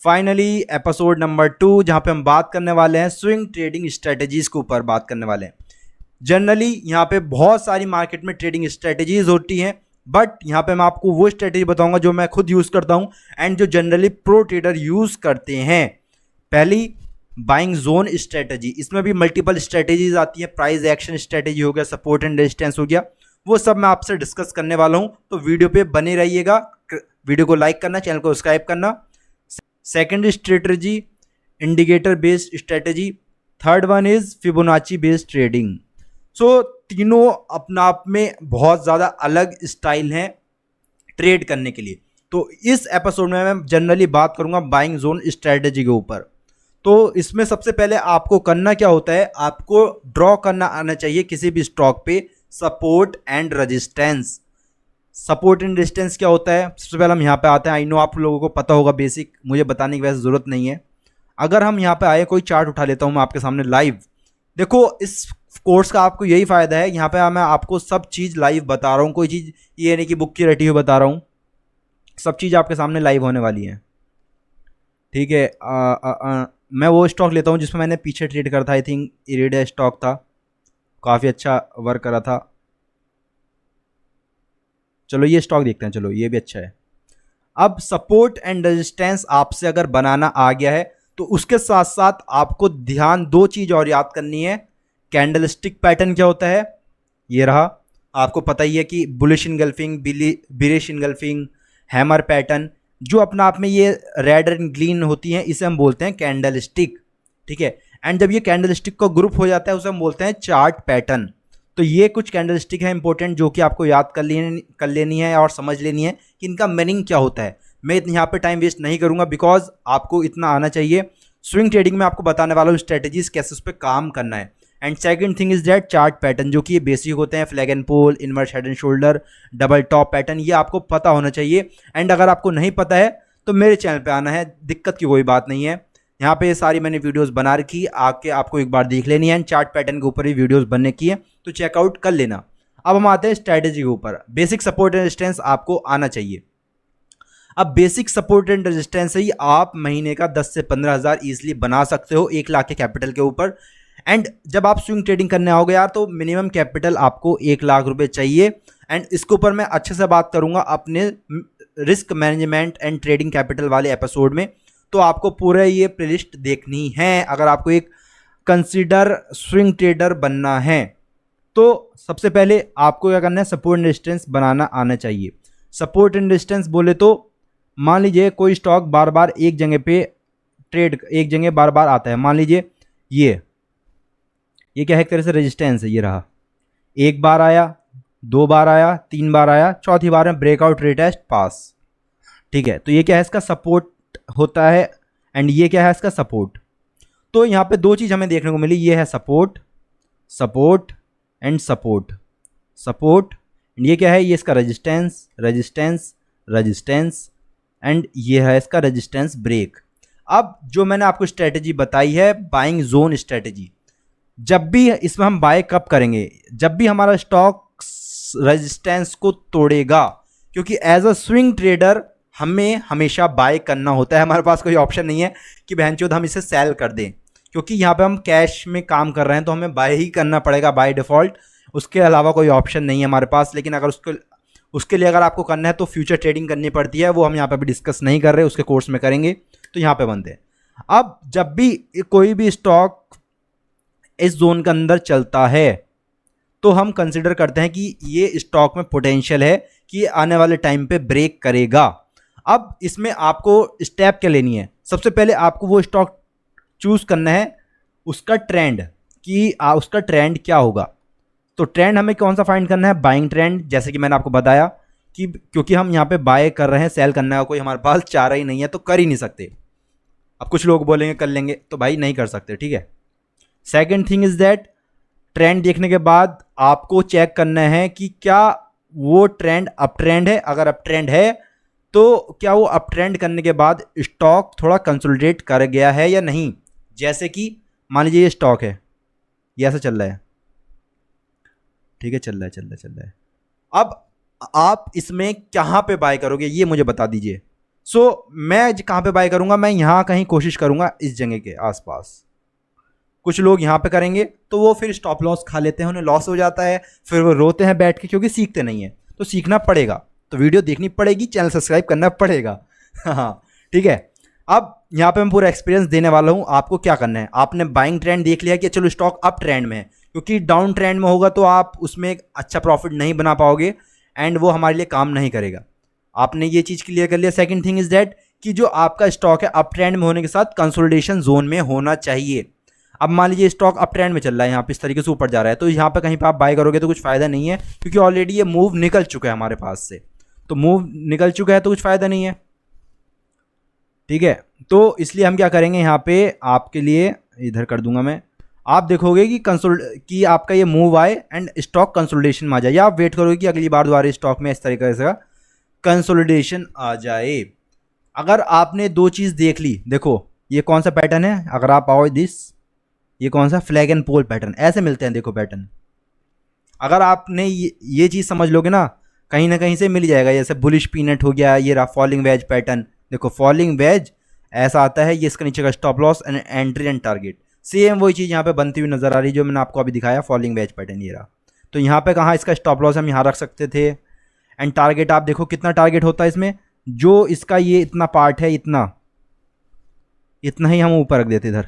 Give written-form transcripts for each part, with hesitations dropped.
Finally episode number 2 जहां पे हम बात करने वाले हैं स्विंग ट्रेडिंग स्ट्रेटजीज के ऊपर बात करने वाले हैं। जनरली यहाँ पे बहुत सारी मार्केट में ट्रेडिंग स्ट्रेटजीज होती हैं, बट यहाँ पे मैं आपको वो स्ट्रेटजी बताऊंगा जो मैं खुद यूज़ करता हूँ एंड जो जनरली प्रो ट्रेडर यूज़ करते हैं। पहली बाइंग जोन स्ट्रेटजी, इसमें भी मल्टीपल स्ट्रेटजीज आती है। प्राइस एक्शन स्ट्रेटजी हो गया, सपोर्ट एंड रेजिस्टेंस हो गया, वो सब मैं आपसे डिस्कस करने वाला हूँ। तो वीडियो पे बने रहिएगा, वीडियो को लाइक करना, चैनल को सब्सक्राइब करना। Second strategy indicator based strategy, third one is Fibonacci based trading. So तीनों अपना आप में बहुत ज़्यादा अलग स्टाइल हैं ट्रेड करने के लिए। तो इस एपिसोड में मैं जनरली बात करूंगा बाइंग जोन स्ट्रेटजी के ऊपर। तो इसमें सबसे पहले आपको करना क्या होता है, आपको ड्रॉ करना आना चाहिए किसी भी स्टॉक पे support and resistance. Support and resistance क्या होता है, सबसे पहले हम यहाँ पे आते हैं। आई नो आप लोगों को पता होगा, बेसिक मुझे बताने की वैसे ज़रूरत नहीं है। अगर हम यहाँ पे आए, कोई चार्ट उठा लेता हूँ मैं आपके सामने लाइव। देखो, इस कोर्स का आपको यही फ़ायदा है, यहाँ पे मैं आपको सब चीज़ लाइव बता रहा हूँ। कोई चीज़ ये नहीं कि बुक की रटी हुई बता रहा हूँ, सब चीज़ आपके सामने लाइव होने वाली है। ठीक है, मैं वो स्टॉक लेता हूँ जिसमें मैंने पीछे ट्रेड करा था। आई थिंक इरिडा स्टॉक था, काफ़ी अच्छा वर्क करा था। चलो ये स्टॉक देखते हैं, चलो ये भी अच्छा है। अब सपोर्ट एंड रेजिस्टेंस आपसे अगर बनाना आ गया है तो उसके साथ साथ आपको ध्यान दो चीज़ और याद करनी है। कैंडलस्टिक पैटर्न क्या होता है, ये रहा, आपको पता ही है कि bullish engulfing, bearish engulfing, hammer pattern, जो अपना आप में ये रेड एंड ग्रीन होती हैं, इसे हम बोलते हैं कैंडलस्टिक। ठीक है, एंड जब ये कैंडलस्टिक का ग्रुप हो जाता है उसे हम बोलते हैं चार्ट पैटर्न। तो ये कुछ कैंडलस्टिक है इंपॉर्टेंट, जो कि आपको याद कर लेनी है और समझ लेनी है कि इनका मीनिंग क्या होता है। मैं यहाँ पे टाइम वेस्ट नहीं करूँगा, बिकॉज आपको इतना आना चाहिए। स्विंग ट्रेडिंग में आपको बताने वाला हूँ स्ट्रेटजीज कैसे उस पर काम करना है। And second thing is that chart pattern, जो कि ये बेसिक होते हैं, flag and pole, inverse head and shoulder, double top pattern, ये आपको पता होना चाहिए। एंड अगर आपको नहीं पता है तो मेरे चैनल पे आना है, दिक्कत की कोई बात नहीं है। यहाँ पे सारी मैंने वीडियोस बना रखी, आके आपको एक बार देख लेनी है। एंड चार्ट पैटर्न के ऊपर ही वीडियोस बनने की है, तो चेकआउट कर लेना। अब हम आते हैं स्ट्रैटेजी के ऊपर। बेसिक सपोर्ट एंड रेजिस्टेंस आपको आना चाहिए। अब बेसिक सपोर्ट एंड रेजिस्टेंस से ही आप महीने का 10 से 15 हज़ार ईजिली बना सकते हो 1 लाख के कैपिटल के ऊपर। एंड जब आप स्विंग ट्रेडिंग करने आओगे यार, तो मिनिमम कैपिटल आपको 1 लाख रुपए चाहिए। एंड इसके ऊपर मैं अच्छे से बात करूंगा अपने risk management and trading capital वाले एपिसोड में। तो आपको पूरा ये प्लेलिस्ट देखनी है अगर आपको एक कंसीडर स्विंग ट्रेडर बनना है। तो सबसे पहले आपको क्या करना है, सपोर्ट एंड रेजिस्टेंस बनाना आना चाहिए। सपोर्ट एंड रेजिस्टेंस बोले तो मान लीजिए कोई स्टॉक बार बार एक जगह पे ट्रेड, एक जगह बार बार आता है। मान लीजिए ये क्या है, एक तरह से रेजिस्टेंस है। ये रहा, एक बार आया, 2 बार आया, 3 बार आया, चौथी बार में ब्रेकआउट रिटेस्ट पास। ठीक है, तो ये क्या है, इसका सपोर्ट होता है। एंड ये क्या है, इसका सपोर्ट। तो यहाँ पे दो चीज़ हमें देखने को मिली, ये है support, support and support, support. And ये क्या है, ये इसका रेजिस्टेंस, रेजिस्टेंस, रेजिस्टेंस, एंड ये है इसका रेजिस्टेंस ब्रेक। अब जो मैंने आपको स्ट्रेटजी बताई है बाइंग जोन स्ट्रेटजी, जब भी इसमें हम बाय कब करेंगे, जब भी हमारा स्टॉक रेजिस्टेंस को तोड़ेगा। क्योंकि एज अ स्विंग ट्रेडर हमें हमेशा बाय करना होता है, हमारे पास कोई ऑप्शन नहीं है कि बहनचोद हम इसे सेल कर दें। क्योंकि यहाँ पे हम कैश में काम कर रहे हैं तो हमें बाय ही करना पड़ेगा बाय डिफ़ॉल्ट, उसके अलावा कोई ऑप्शन नहीं है हमारे पास। लेकिन अगर उसके लिए अगर आपको करना है तो फ्यूचर ट्रेडिंग करनी पड़ती है, वो हम यहाँ पे अभी डिस्कस नहीं कर रहे, उसके कोर्स में करेंगे, तो यहाँ पे बनते हैं। अब जब भी कोई भी स्टॉक इस जोन के अंदर चलता है तो हम कंसिडर करते हैं कि ये स्टॉक में पोटेंशियल है कि आने वाले टाइम पे ब्रेक करेगा। अब इसमें आपको स्टेप क्या लेनी है, सबसे पहले आपको वो स्टॉक चूज करना है, उसका ट्रेंड, कि उसका ट्रेंड क्या होगा। तो ट्रेंड हमें कौन सा फाइंड करना है, बाइंग ट्रेंड। जैसे कि मैंने आपको बताया कि क्योंकि हम यहाँ पे बाय कर रहे हैं, सेल करना है कोई हमारे पास चारा ही नहीं है, तो कर ही नहीं सकते। अब कुछ लोग बोलेंगे कर लेंगे, तो भाई नहीं कर सकते। ठीक है, second thing is that trend देखने के बाद आपको चेक करना है कि क्या वो ट्रेंड अप ट्रेंड है। अगर अप ट्रेंड है तो क्या वो अप ट्रेंड करने के बाद स्टॉक थोड़ा कंसोलिडेट कर गया है या नहीं। जैसे कि मान लीजिए ये स्टॉक है, ये ऐसा चल रहा है, ठीक है, चल रहा है, अब आप इसमें कहाँ पे बाय करोगे ये मुझे बता दीजिए। मैं कहाँ पे बाय करूँगा, मैं यहाँ कहीं कोशिश करूँगा इस जगह के आसपास। कुछ लोग यहाँ पे करेंगे तो वो फिर स्टॉप लॉस खा लेते हैं, उन्हें लॉस हो जाता है, फिर वो रोते हैं बैठ के क्योंकि सीखते नहीं हैं। तो सीखना पड़ेगा, तो वीडियो देखनी पड़ेगी, चैनल सब्सक्राइब करना पड़ेगा। हाँ ठीक है। अब यहाँ पे मैं पूरा एक्सपीरियंस देने वाला हूँ। आपको क्या करना है, आपने बाइंग ट्रेंड देख लिया कि चलो स्टॉक अप ट्रेंड में है, क्योंकि डाउन ट्रेंड में होगा तो आप उसमें एक अच्छा प्रॉफिट नहीं बना पाओगे एंड वो हमारे लिए काम नहीं करेगा। आपने ये चीज़ क्लियर कर लिया। सेकंड थिंग इज़ दैट कि जो आपका स्टॉक है अप ट्रेंड में होने के साथ कंसोलिडेशन जोन में होना चाहिए। अब मान लीजिए स्टॉक अप ट्रेंड में चल रहा है, यहाँ पे इस तरीके से ऊपर जा रहा है, तो यहाँ पे कहीं पे आप बाय करोगे तो कुछ फ़ायदा नहीं है, क्योंकि ऑलरेडी ये मूव निकल चुका है हमारे पास से। तो मूव निकल चुका है तो कुछ फ़ायदा नहीं है, ठीक है। तो इसलिए हम क्या करेंगे, यहाँ पे आपके लिए इधर कर दूंगा मैं। आप देखोगे कि आपका ये मूव आए एंड स्टॉक कंसोलिडेशन में आ जाए, या आप वेट करोगे कि अगली बार दोबारा स्टॉक में इस तरीके से कंसोलिडेशन आ जाए। अगर आपने दो चीज़ देख ली, देखो ये कौन सा पैटर्न है, अगर आप आओ ये कौन सा फ्लैग एंड पोल पैटर्न, ऐसे मिलते हैं देखो पैटर्न। अगर आपने ये चीज़ समझ लोगे ना कहीं से मिल जाएगा। जैसे बुलिश पीनट हो गया, ये रहा फॉलिंग वेज पैटर्न, देखो फॉलिंग वेज ऐसा आता है, ये इसका नीचे का stop loss and entry and target, same वही चीज़ यहाँ पे बनती हुई नजर आ रही है जो मैंने आपको अभी दिखाया, फॉलिंग वेज पैटर्न ये रहा। तो यहाँ पे कहाँ इसका स्टॉप लॉस हम यहाँ रख सकते थे, एंड टारगेट आप देखो कितना टारगेट होता है इसमें, जो इसका ये इतना पार्ट है, इतना ही हम ऊपर रख देते इधर,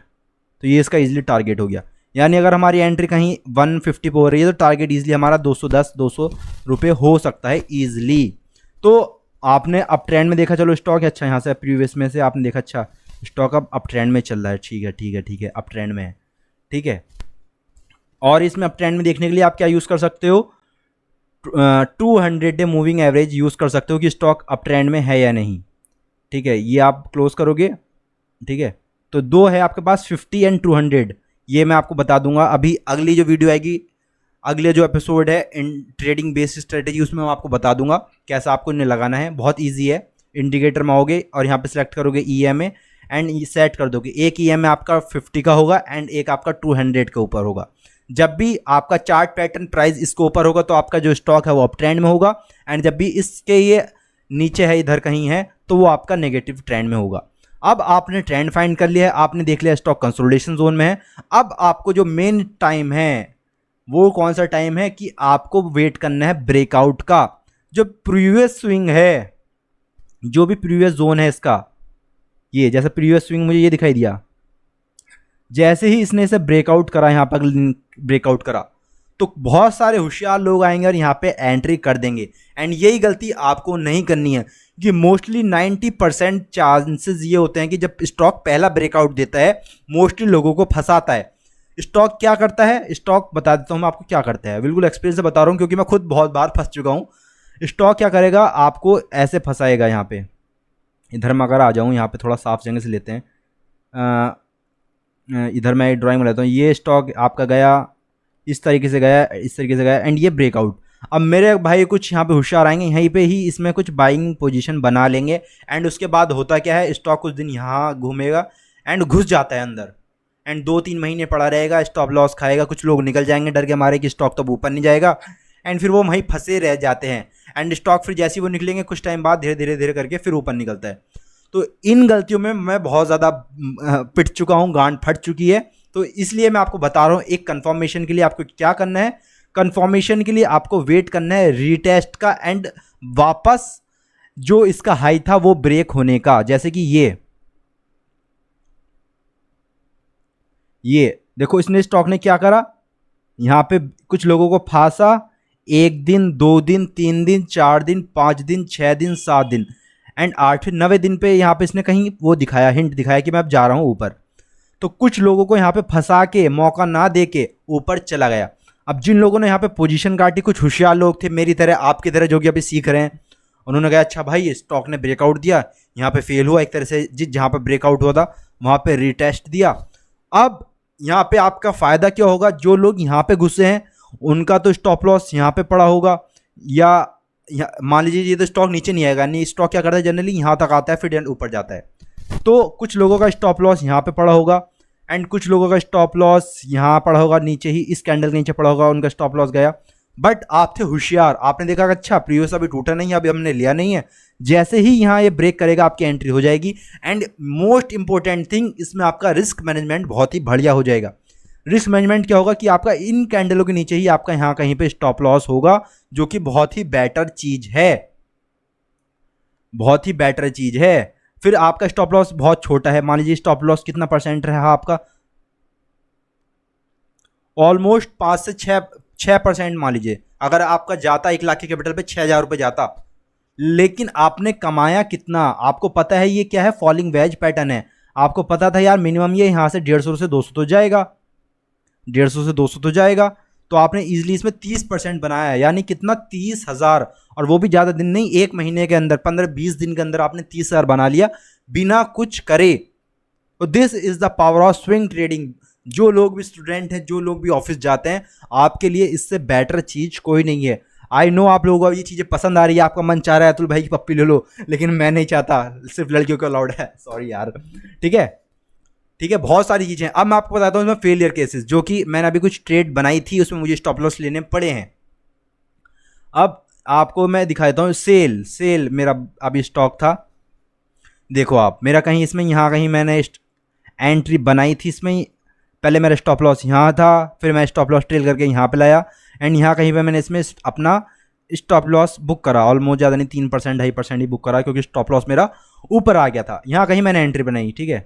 तो ये इसका इजीली टारगेट हो गया। यानी अगर हमारी एंट्री कहीं 150 पे हो रही है तो टारगेट इजीली हमारा 210-200 रुपये हो सकता है ईजिली। तो आपने अप ट्रेंड में देखा, चलो स्टॉक है अच्छा, यहाँ से प्रीवियस में से आपने देखा अच्छा स्टॉक अब अप ट्रेंड में चल रहा है, ठीक है अप ट्रेंड में है, ठीक है। और इसमें अप ट्रेंड में देखने के लिए आप क्या यूज़ कर सकते हो, 200 डे मूविंग एवरेज यूज़ कर सकते हो कि स्टॉक अप ट्रेंड में है या नहीं, ठीक है। ये आप क्लोज करोगे, ठीक है। तो दो है आपके पास 50 एंड 200, ये मैं आपको बता दूंगा अभी अगली जो वीडियो आएगी, अगले जो एपिसोड है इन ट्रेडिंग बेस्ड स्ट्रेटेजी, उसमें मैं आपको बता दूंगा कैसा आपको इन्हें लगाना है। बहुत इजी है, इंडिकेटर में आओगे और यहाँ पे सिलेक्ट करोगे EMA एंड सेट कर दोगे। एक EMA आपका 50 का होगा एंड एक आपका 200 के ऊपर होगा। जब भी आपका चार्ट पैटर्न प्राइस इसके ऊपर होगा तो आपका जो स्टॉक है वो अप ट्रेंड में होगा, एंड जब भी इसके ये नीचे है, इधर कहीं है, तो वो आपका नेगेटिव ट्रेंड में होगा। अब आपने ट्रेंड फाइंड कर लिया है, आपने देख लिया स्टॉक कंसोलिडेशन जोन में है। अब आपको जो मेन टाइम है वो कौन सा टाइम है कि आपको वेट करना है ब्रेकआउट का। जो प्रीवियस स्विंग है, जो भी प्रीवियस जोन है इसका, ये जैसे प्रीवियस स्विंग मुझे ये दिखाई दिया, जैसे ही इसने इसे ब्रेकआउट करा, यहाँ पर ब्रेकआउट करा, तो बहुत सारे होशियार लोग आएंगे और यहाँ पे एंट्री कर देंगे। एंड यही गलती आपको नहीं करनी है कि मोस्टली 90% चांसेस ये होते हैं कि जब स्टॉक पहला ब्रेकआउट देता है, मोस्टली लोगों को फंसाता है। स्टॉक क्या करता है, स्टॉक बता देता हूँ मैं आपको क्या करता है, बिल्कुल एक्सपीरियंस से बता रहा हूँ क्योंकि मैं खुद बहुत बार फंस चुका हूँ। स्टॉक क्या करेगा, आपको ऐसे फंसाएगा। यहाँ पे इधर मैं अगर आ जाऊँ, यहाँ पे थोड़ा साफ जगह से लेते हैं, इधर मैं ड्राइंग में लेता हूँ। ये स्टॉक आपका गया इस तरीके से गया, इस तरीके से गया, एंड ये ब्रेकआउट। अब मेरे भाई कुछ यहाँ पे होशियार आएंगे, यहीं पे ही इसमें कुछ बाइंग पोजीशन बना लेंगे, एंड उसके बाद होता क्या है, स्टॉक कुछ दिन यहाँ घूमेगा एंड घुस जाता है अंदर, एंड 2-3 महीने पड़ा रहेगा, स्टॉप लॉस खाएगा। कुछ लोग निकल जाएंगे डर के मारे कि स्टॉक तो ऊपर नहीं जाएगा, एंड फिर वो वहीं फंसे रह जाते हैं। एंड स्टॉक फिर जैसे ही वो निकलेंगे कुछ टाइम बाद धीरे धीरे करके फिर ऊपर निकलता है। तो इन गलतियों में मैं बहुत ज़्यादा पिट चुका हूँ, गांड फट चुकी है। तो इसलिए मैं आपको बता रहा हूँ, एक कंफर्मेशन के लिए आपको क्या करना है, कंफर्मेशन के लिए आपको वेट करना है रीटेस्ट का एंड वापस जो इसका हाई था वो ब्रेक होने का। जैसे कि ये देखो, इसने स्टॉक ने क्या करा, यहाँ पे कुछ लोगों को फांसा, 1 दिन 2 दिन 3 दिन 4 दिन 5 दिन 6 दिन 7 दिन एंड 8वें 9वें दिन पे यहाँ पे इसने कहीं वो दिखाया, हिंट दिखाया कि मैं अब जा रहा हूँ ऊपर। तो कुछ लोगों को यहाँ पे फंसा के मौका ना दे के ऊपर चला गया। अब जिन लोगों ने यहाँ पे पोजीशन काटी, कुछ होशियार लोग थे मेरी तरह, आपकी तरह, जो कि अभी सीख रहे हैं, उन्होंने कहा अच्छा भाई स्टॉक ने ब्रेकआउट दिया, यहाँ पे फेल हुआ एक तरह से, जहाँ पे ब्रेकआउट हुआ था वहाँ पे रीटेस्ट दिया। अब यहाँ पे आपका फ़ायदा क्या होगा, जो लोग यहाँ पे घुसे हैं उनका तो स्टॉप लॉस यहाँ पे पड़ा होगा, या मान लीजिए ये तो स्टॉक नीचे नहीं आएगा, नहीं स्टॉक क्या करता है जनरली यहाँ तक आता है फिर ऊपर जाता है। तो कुछ लोगों का स्टॉप लॉस यहाँ पे पड़ा होगा एंड कुछ लोगों का स्टॉप लॉस यहाँ पड़ा होगा नीचे ही, इस कैंडल के नीचे पड़ा होगा, उनका स्टॉप लॉस गया। बट आप थे होशियार, आपने देखा कि अच्छा प्रीवियस अभी टूटा नहीं है, अभी हमने लिया नहीं है, जैसे ही यहाँ ये ब्रेक करेगा आपकी एंट्री हो जाएगी। एंड मोस्ट इंपॉर्टेंट थिंग, इसमें आपका रिस्क मैनेजमेंट बहुत ही बढ़िया हो जाएगा। रिस्क मैनेजमेंट क्या होगा कि आपका इन कैंडलों के नीचे ही आपका यहाँ कहीं पे स्टॉप लॉस होगा, जो कि बहुत ही बेटर चीज है, बहुत ही बेटर चीज है। फिर आपका स्टॉप लॉस बहुत छोटा है, मान लीजिए स्टॉप लॉस कितना परसेंट रहा आपका, ऑलमोस्ट 5 से 6% मान लीजिए। अगर आपका जाता 1 लाख के कैपिटल पे 6,000 रुपये जाता, लेकिन आपने कमाया कितना, आपको पता है ये क्या है, फॉलिंग वेज पैटर्न है। आपको पता था यार मिनिमम ये यहाँ से 150 से 200 तो जाएगा, 150 से 200 तो जाएगा, तो आपने इजीली इसमें 30% बनाया, यानी कितना, 30,000। और वो भी ज़्यादा दिन नहीं, 1 महीने के अंदर, 15-20 दिन के अंदर आपने 30,000 बना लिया बिना कुछ करे। तो this is the power of swing trading. जो लोग भी स्टूडेंट हैं, जो लोग भी ऑफिस जाते हैं, आपके लिए इससे बेटर चीज कोई नहीं है। आई नो आप लोगों को ये चीज़ें पसंद आ रही है, आपका मन चाह रहा है अतुल भाई की पप्पी ले लो, लेकिन मैं नहीं चाहता, सिर्फ लड़कियों को अलाउड है, सॉरी यार। ठीक है, ठीक है, बहुत सारी चीज़ें। अब मैं आपको बताता हूँ इसमें फेलियर केसेस, जो कि मैंने अभी कुछ ट्रेड बनाई थी, उसमें मुझे स्टॉप लॉस लेने पड़े हैं। अब आपको मैं दिखा देता हूँ, सेल मेरा अभी स्टॉक था, देखो आप, मेरा कहीं इसमें यहाँ कहीं मैंने एंट्री बनाई थी इसमें, पहले मेरा स्टॉप लॉस यहाँ था, फिर मैं स्टॉप लॉस ट्रेल करके यहाँ पे लाया, एंड यहाँ कहीं पे मैंने इसमें अपना स्टॉप लॉस बुक करा, ऑलमोस्ट ज़्यादा नहीं, 3% 2.5% ही बुक करा, क्योंकि स्टॉप लॉस मेरा ऊपर आ गया था। यहाँ कहीं मैंने एंट्री बनाई, ठीक है।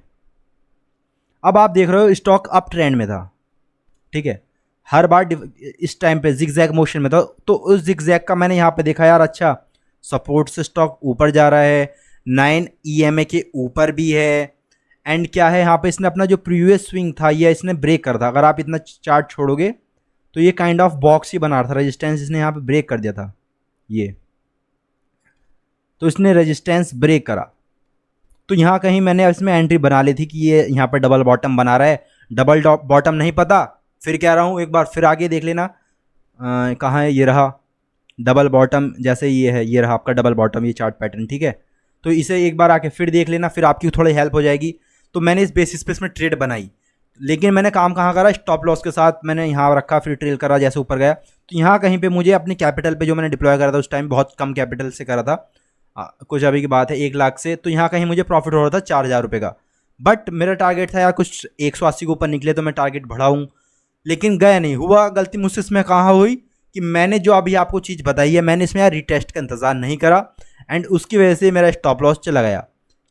अब आप देख रहे हो स्टॉक अप ट्रेंड में था, ठीक है, हर बार इस टाइम पे जिगजैग मोशन में था, तो उस जिगजैग का मैंने यहाँ पे देखा यार, अच्छा सपोर्ट से स्टॉक ऊपर जा रहा है, 9 EMA के ऊपर भी है, एंड क्या है यहाँ पे इसने अपना जो प्रीवियस स्विंग था ये इसने ब्रेक कर था। अगर आप इतना चार्ट छोड़ोगे तो ये काइंड ऑफ बॉक्स ही बना रहा था, रेजिस्टेंस इसने यहाँ पे ब्रेक कर दिया था ये, तो इसने रेजिस्टेंस ब्रेक करा, तो यहाँ कहीं मैंने इसमें एंट्री बना ली थी कि ये यहाँ पे डबल बॉटम बना रहा है, डबल बॉटम नहीं पता, फिर कह रहा हूँ एक बार फिर आगे देख लेना, कहाँ है, ये रहा डबल बॉटम, जैसे ये है, ये रहा आपका डबल बॉटम, ये चार्ट पैटर्न, ठीक है। तो इसे एक बार आके फिर देख लेना, फिर आपकी थोड़ी हेल्प हो जाएगी। तो मैंने इस बेसिस पे इसमें ट्रेड बनाई, लेकिन मैंने काम कहाँ करा, स्टॉप लॉस के साथ मैंने यहाँ रखा, फिर ट्रेल करा, जैसे ऊपर गया तो यहाँ कहीं पे मुझे अपनी कैपिटल पे जो मैंने डिप्लॉय करा था उस टाइम बहुत कम कैपिटल से करा था, कुछ अभी की बात है 1 लाख से, तो यहाँ कहीं मुझे प्रॉफिट हो रहा था 4,000 रुपये का। बट मेरा टारगेट था यार कुछ 180 के ऊपर निकले तो मैं टारगेट बढ़ाऊँ, लेकिन गया नहीं, हुआ गलती मुझसे इसमें कहाँ हुई कि मैंने जो अभी आपको चीज़ बताई है, मैंने इसमें यार रिटेस्ट का इंतज़ार नहीं करा, एंड उसकी वजह से मेरा स्टॉप लॉस चला गया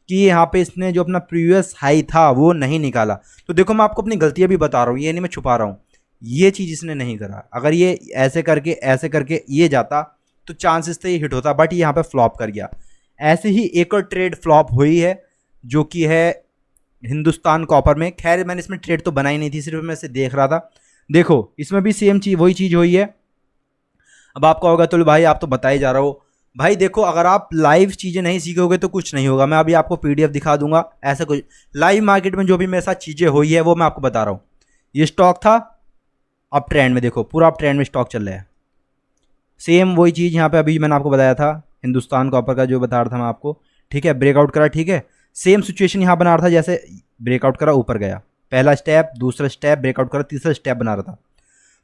कि यहाँ पे इसने जो अपना प्रीवियस हाई था वो नहीं निकाला। तो देखो मैं आपको अपनी गलतियाँ भी बता रहा हूँ, ये नहीं मैं छुपा रहा हूँ, ये चीज़ इसने नहीं करा। अगर ये ऐसे करके ये जाता तो चांसेस थे ये हिट होता, बट ये यहाँ पे फ्लॉप कर गया। ऐसे ही एक और ट्रेड फ्लॉप हुई है जो कि है हिंदुस्तान कॉपर में। खैर मैंने इसमें ट्रेड तो बनाई नहीं थी, सिर्फ मैं इसे देख रहा था। देखो इसमें भी सेम चीज़, वही चीज़ हुई है। अब आपका होगा तो भाई आप तो बता ही जा रहा हो, भाई देखो अगर आप लाइव चीज़ें नहीं सीखोगे तो कुछ नहीं होगा। मैं अभी आपको PDF दिखा दूंगा, ऐसा कुछ लाइव मार्केट में जो भी मेरे साथ चीज़ें हुई है वो मैं आपको बता रहा हूँ। ये स्टॉक था अप ट्रेंड में, देखो पूरा अप ट्रेंड में स्टॉक चल रहा है। सेम वही चीज़ यहाँ पे अभी मैंने आपको बताया था, हिंदुस्तान कॉपर का जो बता रहा था मैं आपको, ठीक है, ब्रेकआउट करा, ठीक है, सेम सिचुएशन यहाँ बना रहा था, जैसे ब्रेकआउट करा ऊपर गया, पहला स्टेप, दूसरा स्टेप, ब्रेकआउट करा, तीसरा स्टेप बना रहा था।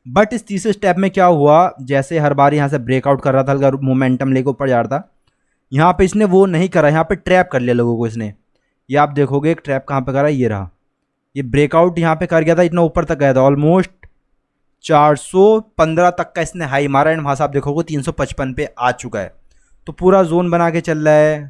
बट इस तीसरे स्टेप में क्या हुआ, जैसे हर बार यहाँ से ब्रेकआउट कर रहा था, अगर मोमेंटम लेकर ऊपर जा रहा था, यहाँ पे इसने वो नहीं करा, यहाँ पे ट्रैप कर लिया लोगों को इसने। ये आप देखोगे एक ट्रैप कहाँ पे करा, ये रहा, ये ब्रेकआउट यहाँ पे कर गया था, इतना ऊपर तक गया था, ऑलमोस्ट 415 तक का इसने हाई मारा, एंड वहाँ से आप देखोगे 355 पे आ चुका है। तो पूरा जोन बना के चल रहा है,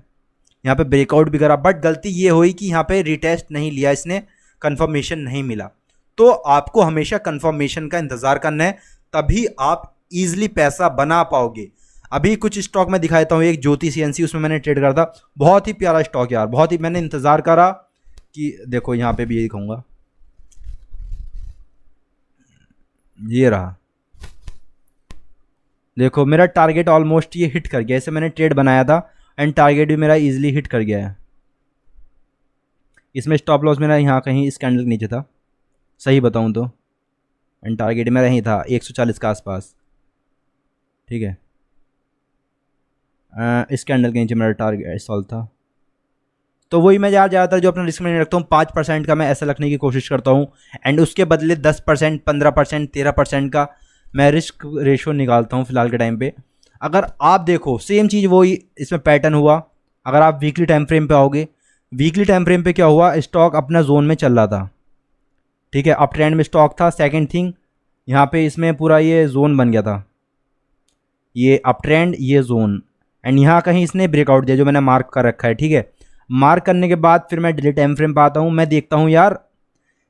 यहाँ पे ब्रेकआउट भी करा, बट गलती ये हुई कि यहाँ पे रिटेस्ट नहीं लिया इसने, कंफर्मेशन नहीं मिला। तो आपको हमेशा कंफर्मेशन का इंतज़ार करना है, तभी आप इजीली पैसा बना पाओगे। अभी कुछ स्टॉक में दिखा देता हूँ, एक ज्योति CNC, उसमें मैंने ट्रेड करा था, बहुत ही प्यारा स्टॉक यार, बहुत ही मैंने इंतज़ार करा कि देखो यहाँ पे भी ये दिखाऊंगा, ये रहा, देखो मेरा टारगेट ऑलमोस्ट ये हिट कर गया, इसे मैंने ट्रेड बनाया था एंड टारगेट भी मेरा इजीली हिट कर गया है। इसमें स्टॉप लॉस मेरा यहाँ कहीं इस कैंडल के नीचे था, सही बताऊँ तो, एंड टारगेट मेरा यहीं था 140 के आसपास, ठीक है। इस कैंडल के नीचे मेरा टारगेट सॉल्व था। तो वही मैं ज़्यादातर जो अपना रिस्क में रखता हूँ, 5% का मैं ऐसा रखने की कोशिश करता हूँ, एंड उसके बदले 10%, 15%, 13% का मैं रिस्क रेशो निकालता हूँ फिलहाल के टाइम पे। अगर आप देखो सेम चीज़ वही इसमें पैटर्न हुआ। अगर आप वीकली टाइम फ्रेम पे आओगे, वीकली टाइम फ्रेम पे क्या हुआ, स्टॉक अपना जोन में चल रहा था, ठीक है, अप ट्रेंड में स्टॉक था। सेकंड थिंग, यहाँ पे इसमें पूरा ये जोन बन गया था, ये अप ट्रेंड, ये जोन, एंड यहाँ कहीं इसने ब्रेकआउट दिया जो मैंने मार्क कर रखा है, ठीक है। मार्क करने के बाद फिर मैं डेली टाइम फ्रेम पे आता हूँ, मैं देखता हूँ यार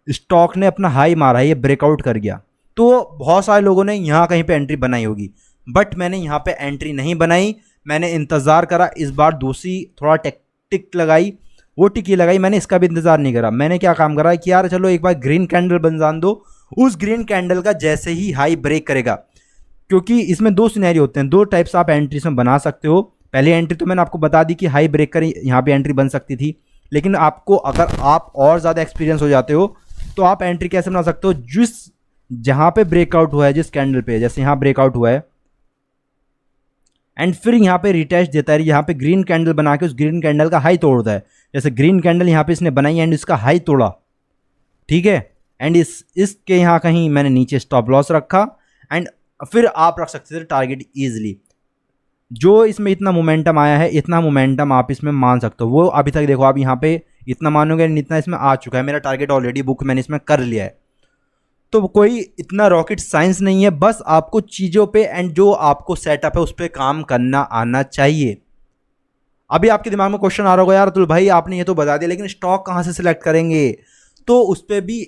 स्टॉक ने अपना हाई मारा है, ये ब्रेकआउट कर गया। तो बहुत सारे लोगों ने यहाँ कहीं पे एंट्री बनाई होगी, बट मैंने यहाँ पे एंट्री नहीं बनाई। मैंने इंतज़ार करा, इस बार दूसरी थोड़ा टिक लगाई, वो टिकी लगाई, मैंने इसका भी इंतज़ार नहीं करा। मैंने क्या काम करा कि यार चलो एक बार ग्रीन कैंडल बन जान दो, उस ग्रीन कैंडल का जैसे ही हाई ब्रेक करेगा, क्योंकि इसमें दो सिनेरियो होते हैं, दो टाइप्स आप एंट्री में बना सकते हो। पहली एंट्री तो मैंने आपको बता दी कि हाई ब्रेक कर यहाँ पे एंट्री बन सकती थी, लेकिन आपको अगर आप और ज़्यादा एक्सपीरियंस हो जाते हो तो आप एंट्री कैसे बना सकते हो, जिस जहाँ पे ब्रेकआउट हुआ है, जिस कैंडल पे, जैसे यहाँ ब्रेकआउट हुआ है एंड फिर यहाँ पे रिटेस्ट देता है, यहाँ पे ग्रीन कैंडल बना के उस ग्रीन कैंडल का हाई तोड़ता है। जैसे ग्रीन कैंडल यहाँ पे इसने बनाई एंड इसका हाई तोड़ा, ठीक है, एंड इसके यहाँ कहीं मैंने नीचे स्टॉप लॉस रखा एंड फिर आप रख सकते थे टारगेट ईजिली। जो इसमें इतना मोमेंटम आया है, इतना मोमेंटम आप इसमें मान सकते हो। वो अभी तक देखो आप यहाँ पे इतना मानोगे, इतना इसमें आ चुका है, मेरा टारगेट ऑलरेडी बुक मैंने इसमें कर लिया है। तो कोई इतना रॉकेट साइंस नहीं है, बस आपको चीज़ों पे एंड जो आपको सेटअप है उस पर काम करना आना चाहिए। अभी आपके दिमाग में क्वेश्चन आ रहा होगा, यार अतुल भाई आपने ये तो बता दिया, लेकिन स्टॉक कहाँ से सिलेक्ट करेंगे? तो उस पर भी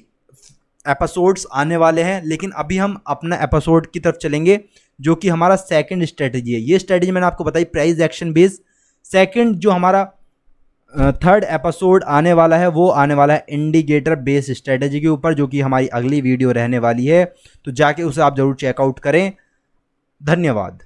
एपिसोड्स आने वाले हैं, लेकिन अभी हम अपना एपिसोड की तरफ चलेंगे जो कि हमारा सेकंड स्ट्रेटजी है। ये स्ट्रेटजी मैंने आपको बताई प्राइस एक्शन बेस। सेकंड जो हमारा थर्ड एपिसोड आने वाला है वो आने वाला है इंडिकेटर बेस स्ट्रेटजी के ऊपर, जो कि हमारी अगली वीडियो रहने वाली है, तो जाके उसे आप ज़रूर चेकआउट करें। धन्यवाद।